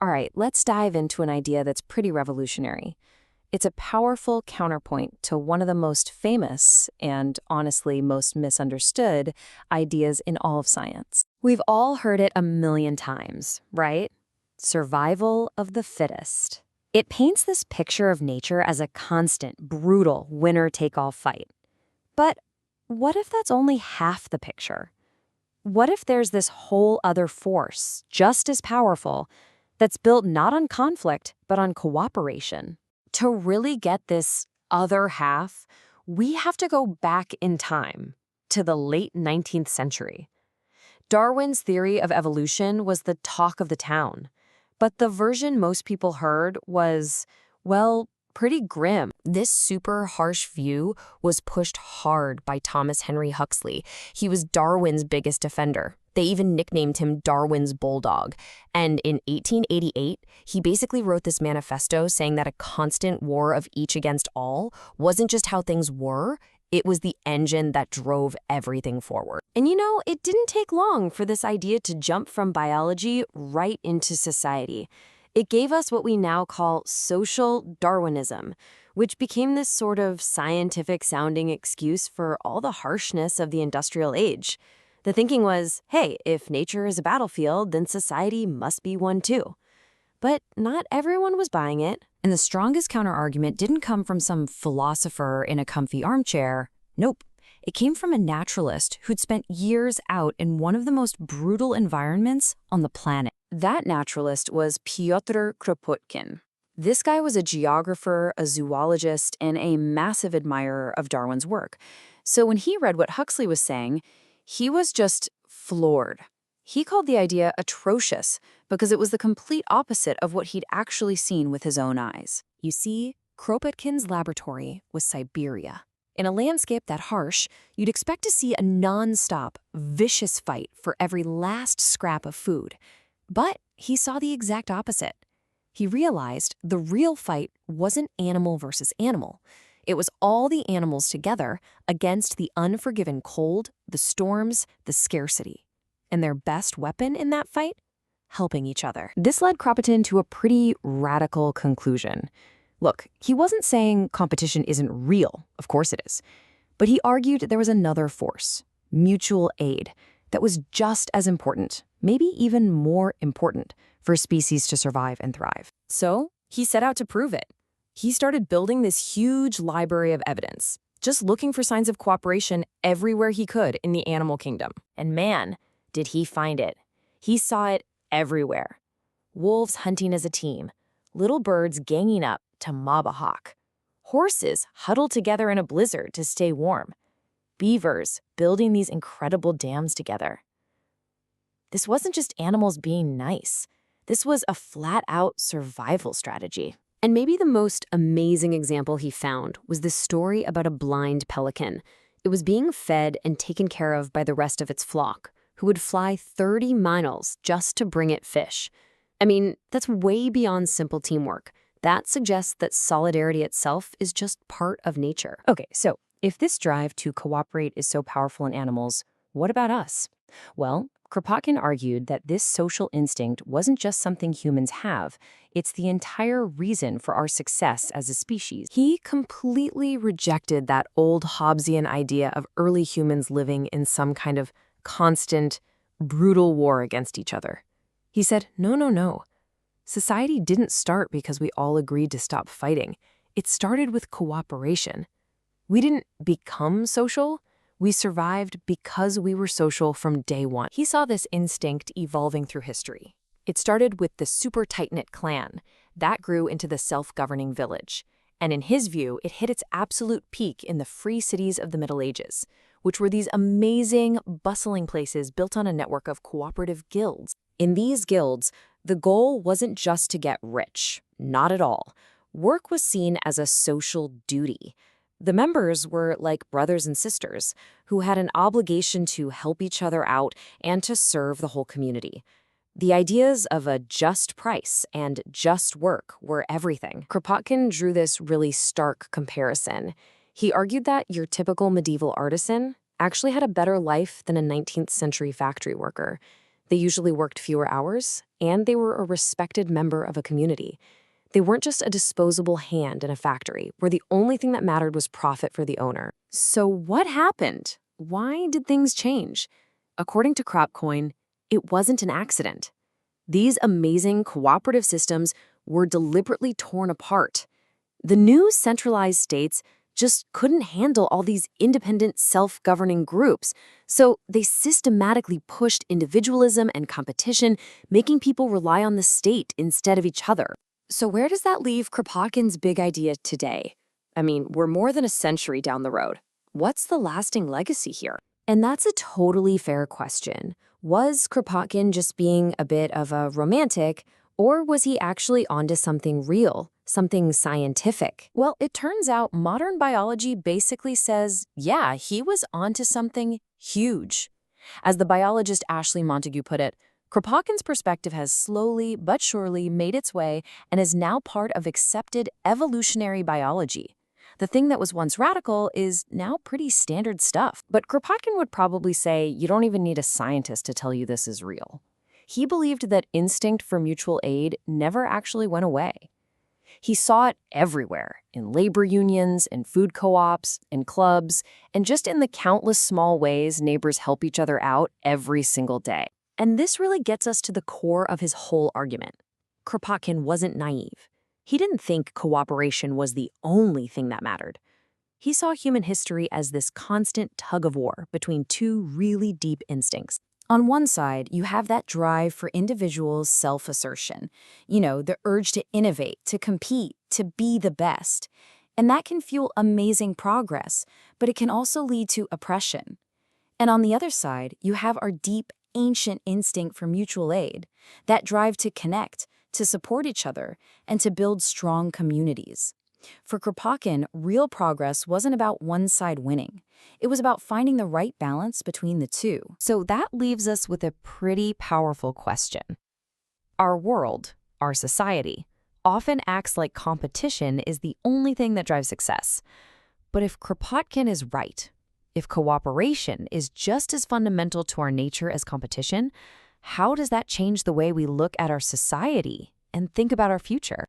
All right, let's dive into an idea that's pretty revolutionary. It's a powerful counterpoint to one of the most famous and, honestly, most misunderstood ideas in all of science. We've all heard it a million times, right? Survival of the fittest. It paints this picture of nature as a constant, brutal, winner-take-all fight. But what if that's only half the picture? What if there's this whole other force, just as powerful, that's built not on conflict, but on cooperation? To really get this other half, we have to go back in time to the late 19th century. Darwin's theory of evolution was the talk of the town, but the version most people heard was, well, pretty grim. This super harsh view was pushed hard by Thomas Henry Huxley. He was Darwin's biggest defender. They even nicknamed him Darwin's Bulldog. And in 1888, he basically wrote this manifesto saying that a constant war of each against all wasn't just how things were, it was the engine that drove everything forward. And it didn't take long for this idea to jump from biology right into society. It gave us what we now call social Darwinism, which became this sort of scientific-sounding excuse for all the harshness of the industrial age. The thinking was, hey, if nature is a battlefield, then society must be one too. But not everyone was buying it. And the strongest counterargument didn't come from some philosopher in a comfy armchair. Nope. It came from a naturalist who'd spent years out in one of the most brutal environments on the planet. That naturalist was Piotr Kropotkin. This guy was a geographer, a zoologist, and a massive admirer of Darwin's work. So when he read what Huxley was saying, he was just floored. He called the idea atrocious because it was the complete opposite of what he'd actually seen with his own eyes. You see, Kropotkin's laboratory was Siberia. In a landscape that harsh, you'd expect to see a non-stop, vicious fight for every last scrap of food. But he saw the exact opposite. He realized the real fight wasn't animal versus animal. It was all the animals together against the unforgiving cold, the storms, the scarcity. And their best weapon in that fight? Helping each other. This led Kropotkin to a pretty radical conclusion. Look, he wasn't saying competition isn't real, of course it is. But he argued there was another force, mutual aid, that was just as important, maybe even more important, for species to survive and thrive. So he set out to prove it. He started building this huge library of evidence, just looking for signs of cooperation everywhere he could in the animal kingdom. And man, did he find it. He saw it everywhere. Wolves hunting as a team, little birds ganging up to mob a hawk, horses huddled together in a blizzard to stay warm, beavers building these incredible dams together. This wasn't just animals being nice. This was a flat-out survival strategy. And maybe the most amazing example he found was this story about a blind pelican. It was being fed and taken care of by the rest of its flock, who would fly 30 miles just to bring it fish. I mean, that's way beyond simple teamwork. That suggests that solidarity itself is just part of nature. Okay, so if this drive to cooperate is so powerful in animals, what about us? Well, Kropotkin argued that this social instinct wasn't just something humans have, it's the entire reason for our success as a species. He completely rejected that old Hobbesian idea of early humans living in some kind of constant, brutal war against each other. He said, no. Society didn't start because we all agreed to stop fighting. It started with cooperation. We didn't become social. We survived because we were social from day one. He saw this instinct evolving through history. It started with the super tight-knit clan. That grew into the self-governing village. And in his view, it hit its absolute peak in the free cities of the Middle Ages, which were these amazing, bustling places built on a network of cooperative guilds. In these guilds, the goal wasn't just to get rich. Not at all. Work was seen as a social duty. The members were like brothers and sisters who had an obligation to help each other out and to serve the whole community. The ideas of a just price and just work were everything. Kropotkin drew this really stark comparison. He argued that your typical medieval artisan actually had a better life than a 19th century factory worker. They usually worked fewer hours, and they were a respected member of a community. They weren't just a disposable hand in a factory, where the only thing that mattered was profit for the owner. So what happened? Why did things change? According to Kropotkin, it wasn't an accident. These amazing cooperative systems were deliberately torn apart. The new centralized states just couldn't handle all these independent, self-governing groups, so they systematically pushed individualism and competition, making people rely on the state instead of each other. So where does that leave Kropotkin's big idea today? I mean, we're more than a century down the road. What's the lasting legacy here? And that's a totally fair question. Was Kropotkin just being a bit of a romantic, or was he actually onto something real, something scientific? Well, it turns out modern biology basically says, yeah, he was onto something huge. As the biologist Ashley Montagu put it, Kropotkin's perspective has slowly but surely made its way and is now part of accepted evolutionary biology. The thing that was once radical is now pretty standard stuff. But Kropotkin would probably say you don't even need a scientist to tell you this is real. He believed that instinct for mutual aid never actually went away. He saw it everywhere, in labor unions, in food co-ops, in clubs, and just in the countless small ways neighbors help each other out every single day. And this really gets us to the core of his whole argument. Kropotkin wasn't naive. He didn't think cooperation was the only thing that mattered. He saw human history as this constant tug-of-war between two really deep instincts. On one side, you have that drive for individuals' self-assertion. The urge to innovate, to compete, to be the best. And that can fuel amazing progress, but it can also lead to oppression. And on the other side, you have our deep, ancient instinct for mutual aid, that drive to connect, to support each other, and to build strong communities. For Kropotkin, real progress wasn't about one side winning. It was about finding the right balance between the two. So that leaves us with a pretty powerful question. Our world, our society, often acts like competition is the only thing that drives success. But if Kropotkin is right, if cooperation is just as fundamental to our nature as competition, how does that change the way we look at our society and think about our future?